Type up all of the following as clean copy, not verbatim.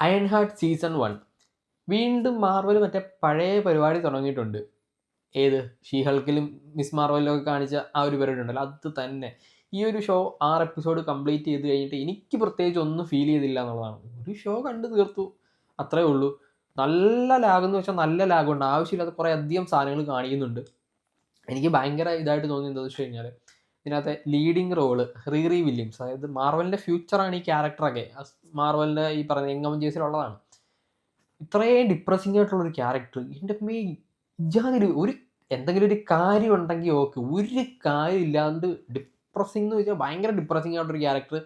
Iron heart season 1 വീണ്ടും Marvel മറ്റേ പഴയ പരിപാടി തുടങ്ങിയിട്ടുണ്ട്. ഏത് ഷീഹൾക്കിലും മിസ് മാർവലിലും ഒക്കെ കാണിച്ച ആ ഒരു പരിപാടി ഉണ്ടല്ലോ, അത് തന്നെ. ഈ ഒരു ഷോ 6 എപ്പിസോഡ് കംപ്ലീറ്റ് ചെയ്ത് കഴിഞ്ഞിട്ട് എനിക്ക് പ്രത്യേകിച്ച് ഒന്നും ഫീൽ ചെയ്തില്ല എന്നുള്ളതാണ്. ഒരു ഷോ കണ്ടു തീർത്തു, അത്രേ ഉള്ളൂ. നല്ല ലാഗെന്ന് വെച്ചാൽ നല്ല ലാഗുണ്ട്, ആവശ്യമില്ലാത്ത കുറേ അധികം സാധനങ്ങൾ കാണിക്കുന്നുണ്ട്. എനിക്ക് ഭയങ്കര ഇതായിട്ട് തോന്നി എന്താണെന്ന് വെച്ച് കഴിഞ്ഞാൽ, ഇതിനകത്തെ ലീഡിങ് റോള് റീറി വില്യംസ്, അതായത് മാർവലിൻ്റെ ഫ്യൂച്ചറാണ് ഈ ക്യാരക്ടറൊക്കെ. മാർവലിൻ്റെ ഈ പറഞ്ഞ യങ് അവഞ്ചേഴ്സിലുള്ളതാണ്. ഇത്രയും ഡിപ്രസിംഗ് ആയിട്ടുള്ളൊരു ക്യാരക്ടർ എൻ്റെ മേ ഇജാതിരി ഒരു എന്തെങ്കിലും ഒരു കാര്യം ഉണ്ടെങ്കിൽ ഓക്കെ, ഒരു കാര്യം ഇല്ലാണ്ട് ഡിപ്രസിംഗ് എന്ന് വെച്ചാൽ ഭയങ്കര ഡിപ്രസിംഗ് ആയിട്ടൊരു ക്യാരക്ടർ.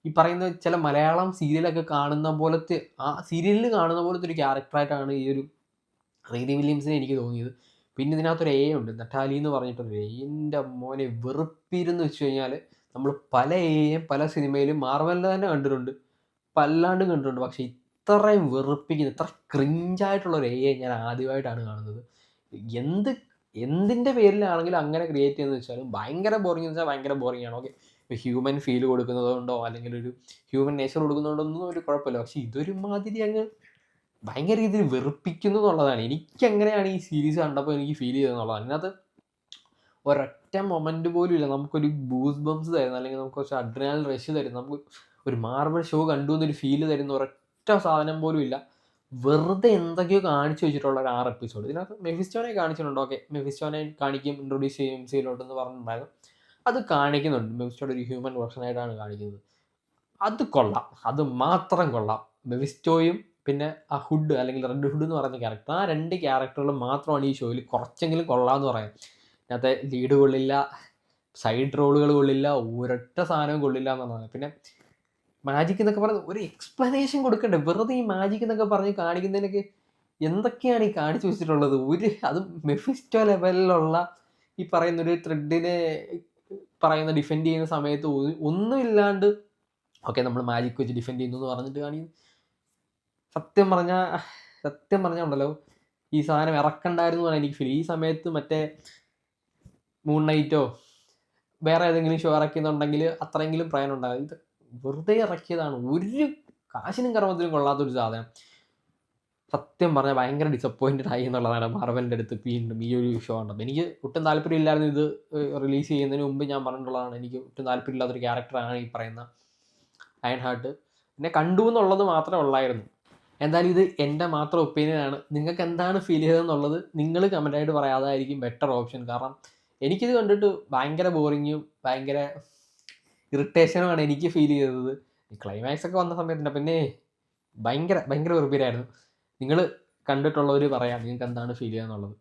ഈ പറയുന്ന ചില മലയാളം സീരിയലൊക്കെ കാണുന്ന പോലത്തെ, ആ സീരിയലിൽ കാണുന്ന പോലത്തെ ഒരു ക്യാരക്ടറായിട്ടാണ് ഈ ഒരു റീറി വില്യംസിനെ എനിക്ക് തോന്നിയത്. പിന്നെ ഇതിനകത്തൊരു എ ഉണ്ട്, നട്ടാലി എന്ന് പറഞ്ഞിട്ടൊരു എ. എൻ്റെ മോനെ വെറുപ്പിരുന്ന് വെച്ച് കഴിഞ്ഞാൽ, നമ്മൾ പല എയും പല സിനിമയിലും മാർവലിൻ്റെ തന്നെ കണ്ടിട്ടുണ്ട്, പല്ലാണ്ടും കണ്ടിട്ടുണ്ട്. പക്ഷേ ഇത്രയും വെറുപ്പിക്കുന്ന, ഇത്ര ക്രിഞ്ചായിട്ടുള്ള ഒരു എ ഞാൻ ആദ്യമായിട്ടാണ് കാണുന്നത്. എന്തിൻ്റെ പേരിലാണെങ്കിലും അങ്ങനെ ക്രിയേറ്റ് ചെയ്യുന്നത് വെച്ചാലും ഭയങ്കര ബോറിംഗ് എന്ന് വെച്ചാൽ ഭയങ്കര ബോറിംഗ് ആണ്. ഓക്കെ, ഹ്യൂമൻ ഫീൽ കൊടുക്കുന്നതുകൊണ്ടോ അല്ലെങ്കിൽ ഒരു ഹ്യൂമൻ നേച്ചർ കൊടുക്കുന്നതുകൊണ്ടോ ഒന്നും ഒരു കുഴപ്പമില്ല. പക്ഷേ ഇതൊരു മാതിരി അങ്ങ് ഭയങ്കര രീതിയിൽ വെറുപ്പിക്കുന്നു എന്നുള്ളതാണ്. എനിക്കങ്ങനെയാണ് ഈ സീരീസ് കണ്ടപ്പോൾ എനിക്ക് ഫീൽ ചെയ്തതെന്നുള്ളതാണ്. അതിനകത്ത് ഒരൊറ്റ മൊമെൻറ്റ് പോലും ഇല്ല നമുക്കൊരു ബൂസ് ബംസ് തരുന്ന, അല്ലെങ്കിൽ നമുക്ക് കുറച്ച് അഡ്രിനാലിൻ റഷ് തരുന്ന, നമുക്ക് ഒരു മാർവൽ ഷോ കണ്ടു എന്നൊരു ഫീല് തരുന്ന ഒരൊറ്റ സാധനം പോലും ഇല്ല. വെറുതെ എന്തൊക്കെയോ കാണിച്ചു വെച്ചിട്ടുള്ള ഒരു 6 എപ്പിസോഡ്. ഇതിനകത്ത് മെഫിസ്റ്റോനെ കാണിച്ചിട്ടുണ്ട്. ഓക്കെ, മെഫിസ്റ്റോനെ കാണിക്കും, ഇൻട്രൊഡ്യൂസ് ചെയ്യും എംസിയിലോട്ടെന്ന് പറഞ്ഞിട്ടുണ്ടായിരുന്നു. അത് കാണിക്കുന്നുണ്ട്. മെഫിസ്റ്റോയുടെ ഒരു ഹ്യൂമൻ വേർഷനായിട്ടാണ് കാണിക്കുന്നത്. അത് കൊള്ളാം, അത് മാത്രം കൊള്ളാം. മെഫിസ്റ്റോയും പിന്നെ ആ ഹുഡ് അല്ലെങ്കിൽ റെഡ് ഹുഡ് എന്ന് പറയുന്ന ക്യാരക്ടർ, ആ 2 ക്യാരക്ടറുകൾ മാത്രമാണ് ഈ ഷോയിൽ കുറച്ചെങ്കിലും കൊള്ളാമെന്ന് പറയാം. ഇതിനകത്തെ ലീഡ് കൊള്ളില്ല, സൈഡ് റോളുകൾ കൊള്ളില്ല, ഒരൊറ്റ സാധനവും കൊള്ളില്ല എന്നുള്ളതാണ്. പിന്നെ മാജിക് എന്നൊക്കെ പറഞ്ഞ് ഒരു എക്സ്പ്ലനേഷൻ കൊടുക്കണ്ടേ? വെറുതെ ഈ മാജിക് എന്നൊക്കെ പറഞ്ഞ് കാണിക്കുന്നതിനൊക്കെ എന്തൊക്കെയാണ് ഈ കാണിച്ചു വെച്ചിട്ടുള്ളത്? അതും മെഫിസ്റ്റോ ലെവലിലുള്ള ഈ പറയുന്ന ഒരു ത്രെഡിനെ പറയുന്ന ഡിഫെൻഡ് ചെയ്യുന്ന സമയത്ത് ഒന്നുമില്ലാണ്ട് ഓക്കെ നമ്മൾ മാജിക് വെച്ച് ഡിഫെൻഡ് ചെയ്യുന്നു എന്ന് പറഞ്ഞിട്ട് കാണിക്കും. സത്യം പറഞ്ഞാൽ ഉണ്ടല്ലോ, ഈ സാധനം ഇറക്കണ്ടായിരുന്നു എന്നാണ് എനിക്ക് ഫീൽ. ഈ സമയത്ത് മറ്റേ മൂൺ നൈറ്റോ വേറെ ഏതെങ്കിലും ഷോ ഇറക്കുന്നുണ്ടെങ്കിൽ അത്രയെങ്കിലും പ്രയോജനം ഉണ്ടാകും. ഇത് വെറുതെ ഇറക്കിയതാണ്, ഒരു കാശിനും കർമ്മത്തിനും കൊള്ളാത്തൊരു സാധനം. സത്യം പറഞ്ഞാൽ ഭയങ്കര ഡിസപ്പോയിൻറ്റഡ് ആയി എന്നുള്ളതാണ് മാർവലിൻ്റെ അടുത്ത് വീണ്ടും ഈ ഒരു ഷോ ഉണ്ടത്. എനിക്ക് ഒട്ടും താല്പര്യമില്ലായിരുന്നു ഇത് റിലീസ് ചെയ്യുന്നതിന് മുമ്പ് ഞാൻ പറഞ്ഞിട്ടുള്ളതാണ്. എനിക്ക് ഒട്ടും താല്പര്യമില്ലാത്തൊരു ക്യാരക്ടറാണ് ഈ പറയുന്ന അയൺ ഹാർട്ട്. പിന്നെ കണ്ടു എന്നുള്ളത് മാത്രമേ ഉള്ളായിരുന്നു. എന്തായാലും ഇത് എൻ്റെ മാത്രം ഒപ്പീനിയനാണ്. നിങ്ങൾക്ക് എന്താണ് ഫീൽ ചെയ്തതെന്നുള്ളത് നിങ്ങൾ കമൻ്റായിട്ട് പറയാതായിരിക്കും ബെറ്റർ ഓപ്ഷൻ. കാരണം എനിക്കിത് കണ്ടിട്ട് ഭയങ്കര ബോറിങ്ങും ഭയങ്കര ഇറിറ്റേഷനുമാണ് എനിക്ക് ഫീൽ ചെയ്തത്. ക്ലൈമാക്സ് ഒക്കെ വന്ന സമയത്തിൻ്റെ പിന്നെ ഭയങ്കര വെറുപ്പിലായിരുന്നു. നിങ്ങൾ കണ്ടിട്ടുള്ളവർ പറയാം നിങ്ങൾക്ക് എന്താണ് ഫീൽ ചെയ്യുക എന്നുള്ളത്.